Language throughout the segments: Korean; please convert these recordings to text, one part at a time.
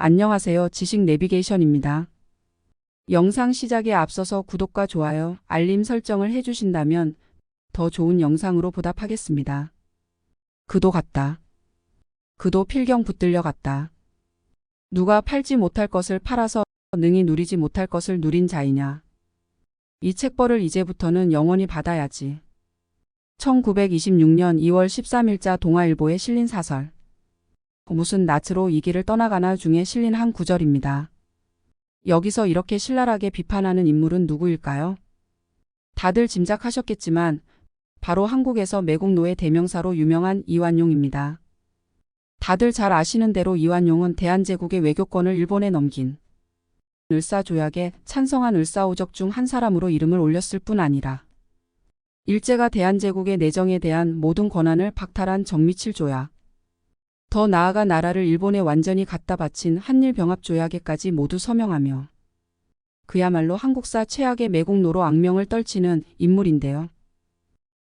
안녕하세요. 지식 내비게이션입니다. 영상 시작에 앞서서 구독과 좋아요, 알림 설정을 해주신다면 더 좋은 영상으로 보답하겠습니다. 그도 같다. 그도 필경 붙들려 갔다. 누가 팔지 못할 것을 팔아서 능히 누리지 못할 것을 누린 자이냐. 이 책벌을 이제부터는 영원히 받아야지. 1926년 2월 13일자 동아일보에 실린 사설. 무슨 낯으로 이 길을 떠나가나 중에 실린 한 구절입니다. 여기서 이렇게 신랄하게 비판하는 인물은 누구일까요? 다들 짐작하셨겠지만 바로 한국에서 매국노의 대명사로 유명한 이완용입니다. 다들 잘 아시는 대로 이완용은 대한제국의 외교권을 일본에 넘긴 을사조약에 찬성한 을사오적 중 한 사람으로 이름을 올렸을 뿐 아니라 일제가 대한제국의 내정에 대한 모든 권한을 박탈한 정미칠 조약, 더 나아가 나라를 일본에 완전히 갖다 바친 한일병합조약에까지 모두 서명하며 그야말로 한국사 최악의 매국노로 악명을 떨치는 인물인데요.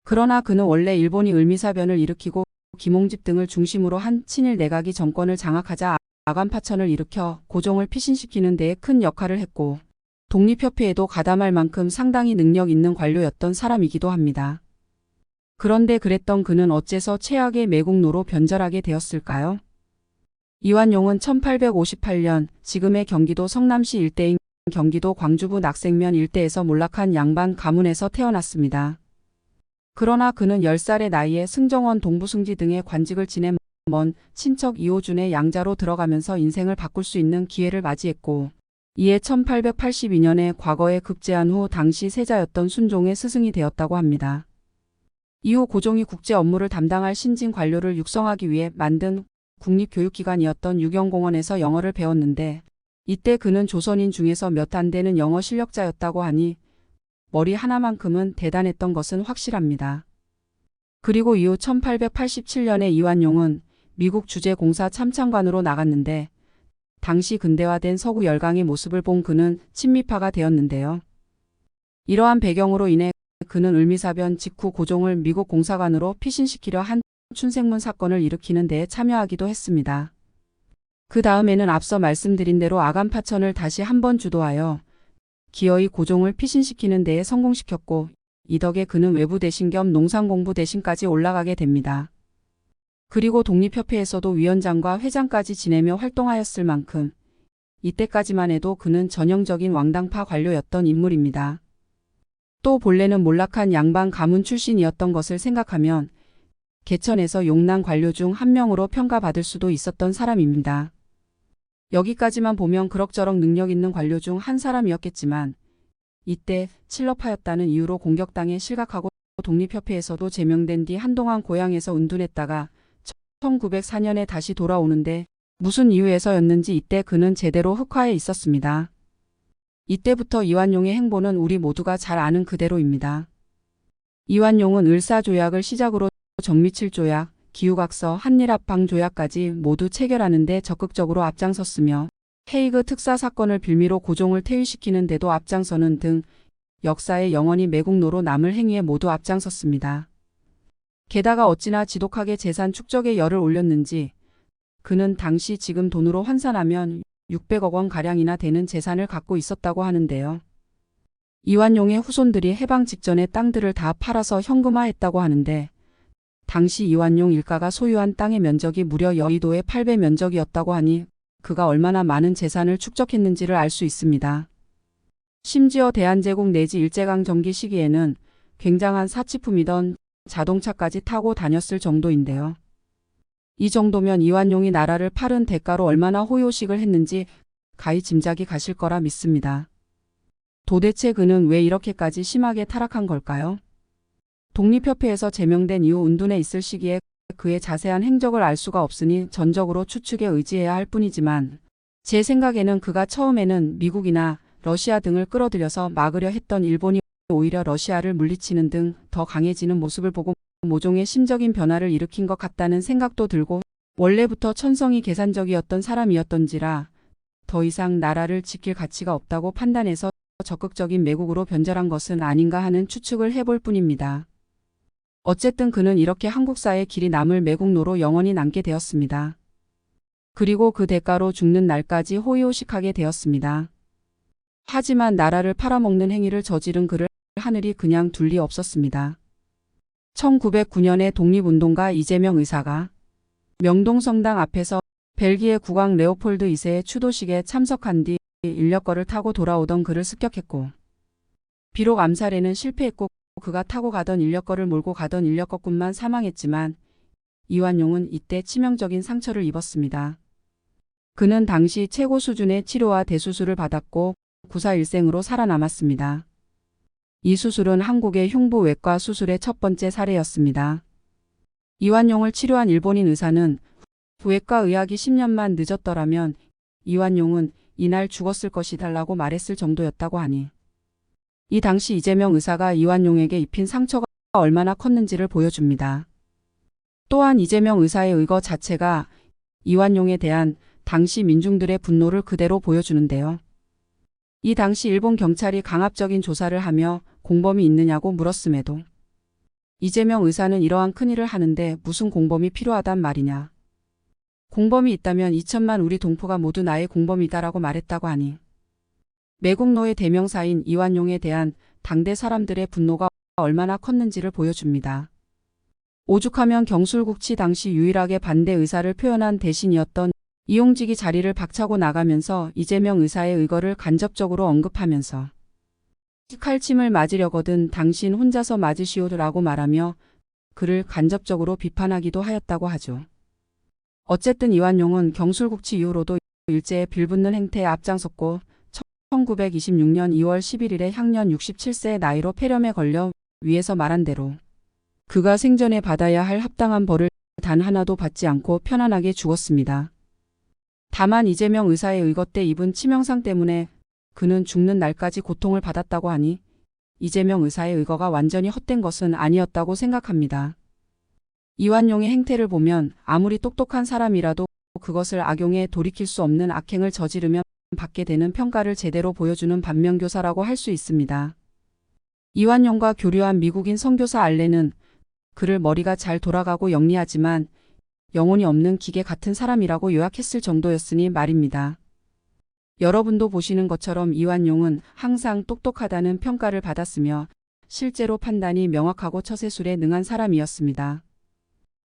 그러나 그는 원래 일본이 을미사변을 일으키고 김홍집 등을 중심으로 한 친일 내각이 정권을 장악하자 아간파천을 일으켜 고종을 피신시키는 데에 큰 역할을 했고 독립협회에도 가담할 만큼 상당히 능력 있는 관료였던 사람이기도 합니다. 그런데 그랬던 그는 어째서 최악의 매국노로 변절하게 되었을까요? 이완용은 1858년 지금의 경기도 성남시 일대인 경기도 광주부 낙생면 일대에서 몰락한 양반 가문에서 태어났습니다. 그러나 그는 10살의 나이에 승정원 동부승지 등의 관직을 지내 먼 친척 이호준의 양자로 들어가면서 인생을 바꿀 수 있는 기회를 맞이했고 이에 1882년에 과거에 급제한 후 당시 세자였던 순종의 스승이 되었다고 합니다. 이후 고종이 국제 업무를 담당할 신진 관료를 육성하기 위해 만든 국립교육기관이었던 유경공원에서 영어를 배웠는데 이때 그는 조선인 중에서 몇 안 되는 영어 실력자였다고 하니 머리 하나만큼은 대단했던 것은 확실합니다. 그리고 이후 1887년에 이완용은 미국 주재공사 참참관으로 나갔는데 당시 근대화된 서구 열강의 모습을 본 그는 친미파가 되었는데요. 이러한 배경으로 인해 그는 을미사변 직후 고종을 미국 공사관으로 피신시키려 한 춘생문 사건을 일으키는 데에 참여하기도 했습니다. 그 다음에는 앞서 말씀드린 대로 아간파천을 다시 한번 주도하여 기어이 고종을 피신시키는 데에 성공시켰고 이 덕에 그는 외부 대신 겸 농상공부 대신까지 올라가게 됩니다. 그리고 독립협회에서도 위원장과 회장까지 지내며 활동하였을 만큼 이때까지만 해도 그는 전형적인 왕당파 관료였던 인물입니다. 또 본래는 몰락한 양반 가문 출신이었던 것을 생각하면 개천에서 용난 관료 중 한 명으로 평가받을 수도 있었던 사람입니다. 여기까지만 보면 그럭저럭 능력 있는 관료 중 한 사람이었겠지만 이때 칠럽하였다는 이유로 공격당해 실각하고 독립협회에서도 제명된 뒤 한동안 고향에서 은둔했다가 1904년에 다시 돌아오는데 무슨 이유에서였는지 이때 그는 제대로 흑화해 있었습니다. 이때부터 이완용의 행보는 우리 모두가 잘 아는 그대로입니다. 이완용은 을사조약을 시작으로 정미칠 조약, 기후각서, 한일합방 조약까지 모두 체결하는 데 적극적으로 앞장섰으며 헤이그 특사 사건을 빌미로 고종을 퇴위시키는 데도 앞장서는 등 역사에 영원히 매국노로 남을 행위에 모두 앞장섰습니다. 게다가 어찌나 지독하게 재산 축적에 열을 올렸는지 그는 당시 지금 돈으로 환산하면 600억 원가량이나 되는 재산을 갖고 있었다고 하는데요. 이완용의 후손들이 해방 직전에 땅들을 다 팔아서 현금화했다고 하는데 당시 이완용 일가가 소유한 땅의 면적이 무려 여의도의 8배 면적이었다고 하니 그가 얼마나 많은 재산을 축적했는지를 알 수 있습니다. 심지어 대한제국 내지 일제강점기 시기에는 굉장한 사치품이던 자동차까지 타고 다녔을 정도인데요. 이 정도면 이완용이 나라를 팔은 대가로 얼마나 호요식을 했는지 가히 짐작이 가실 거라 믿습니다. 도대체 그는 왜 이렇게까지 심하게 타락한 걸까요? 독립협회에서 제명된 이후 은둔해 있을 시기에 그의 자세한 행적을 알 수가 없으니 전적으로 추측에 의지해야 할 뿐이지만 제 생각에는 그가 처음에는 미국이나 러시아 등을 끌어들여서 막으려 했던 일본이 오히려 러시아를 물리치는 등 더 강해지는 모습을 보고 모종의 심적인 변화를 일으킨 것 같다는 생각도 들고 원래부터 천성이 계산적이었던 사람이었던지라 더 이상 나라를 지킬 가치가 없다고 판단해서 적극적인 매국으로 변절한 것은 아닌가 하는 추측을 해볼 뿐입니다. 어쨌든 그는 이렇게 한국사에 길이 남을 매국노로 영원히 남게 되었습니다. 그리고 그 대가로 죽는 날까지 호의호식하게 되었습니다. 하지만 나라를 팔아먹는 행위를 저지른 그를 하늘이 그냥 둘 리 없었습니다. 1909년에 독립운동가 이재명 의사가 명동성당 앞에서 벨기에 국왕 레오폴드 2세의 추도식에 참석한 뒤 인력거를 타고 돌아오던 그를 습격했고, 비록 암살에는 실패했고 그가 타고 가던 인력거를 몰고 가던 인력거꾼만 사망했지만 이완용은 이때 치명적인 상처를 입었습니다. 그는 당시 최고 수준의 치료와 대수술을 받았고 구사일생으로 살아남았습니다. 이 수술은 한국의 흉부외과 수술의 첫 번째 사례였습니다. 이완용을 치료한 일본인 의사는 외과 의학이 10년만 늦었더라면 이완용은 이날 죽었을 것이다라고 말했을 정도였다고 하니, 이 당시 이재명 의사가 이완용에게 입힌 상처가 얼마나 컸는지를 보여줍니다. 또한 이재명 의사의 의거 자체가 이완용에 대한 당시 민중들의 분노를 그대로 보여주는데요. 이 당시 일본 경찰이 강압적인 조사를 하며 공범이 있느냐고 물었음에도 이재명 의사는 이러한 큰일을 하는데 무슨 공범이 필요하단 말이냐. 공범이 있다면 2천만 우리 동포가 모두 나의 공범이다라고 말했다고 하니, 매국노의 대명사인 이완용에 대한 당대 사람들의 분노가 얼마나 컸는지를 보여줍니다. 오죽하면 경술국치 당시 유일하게 반대 의사를 표현한 대신이었던 이용직이 자리를 박차고 나가면서 이재명 의사의 의거를 간접적으로 언급하면서 칼침을 맞으려거든 당신 혼자서 맞으시오라고 말하며 그를 간접적으로 비판하기도 하였다고 하죠. 어쨌든 이완용은 경술국치 이후로도 일제에 빌붙는 행태에 앞장섰고 1926년 2월 11일에 향년 67세의 나이로 폐렴에 걸려 위에서 말한 대로 그가 생전에 받아야 할 합당한 벌을 단 하나도 받지 않고 편안하게 죽었습니다. 다만 이재명 의사의 의거 때 입은 치명상 때문에 그는 죽는 날까지 고통을 받았다고 하니 이재명 의사의 의거가 완전히 헛된 것은 아니었다고 생각합니다. 이완용의 행태를 보면 아무리 똑똑한 사람이라도 그것을 악용해 돌이킬 수 없는 악행을 저지르면 받게 되는 평가를 제대로 보여주는 반면교사라고 할 수 있습니다. 이완용과 교류한 미국인 선교사 알렌은 그를 머리가 잘 돌아가고 영리하지만 영혼이 없는 기계 같은 사람이라고 요약했을 정도였으니 말입니다. 여러분도 보시는 것처럼 이완용은 항상 똑똑하다는 평가를 받았으며 실제로 판단이 명확하고 처세술에 능한 사람이었습니다.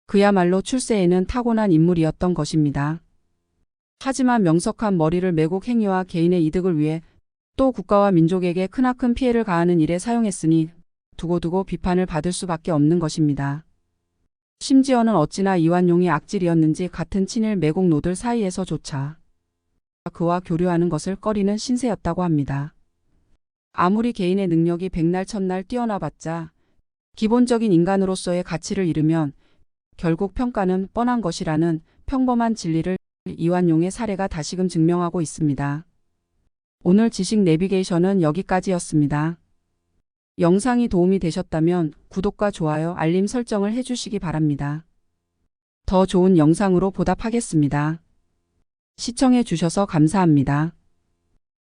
그야말로 출세에는 타고난 인물이었던 것입니다. 하지만 명석한 머리를 매국 행위와 개인의 이득을 위해 또 국가와 민족에게 크나큰 피해를 가하는 일에 사용했으니 두고두고 비판을 받을 수밖에 없는 것입니다. 심지어는 어찌나 이완용이 악질이었는지 같은 친일 매국노들 사이에서조차 그와 교류하는 것을 꺼리는 신세였다고 합니다. 아무리 개인의 능력이 백날 천날 뛰어나봤자 기본적인 인간으로서의 가치를 잃으면 결국 평가는 뻔한 것이라는 평범한 진리를 이완용의 사례가 다시금 증명하고 있습니다. 오늘 지식 내비게이션은 여기까지였습니다. 영상이 도움이 되셨다면 구독과 좋아요, 알림 설정을 해주시기 바랍니다. 더 좋은 영상으로 보답하겠습니다. 시청해 주셔서 감사합니다.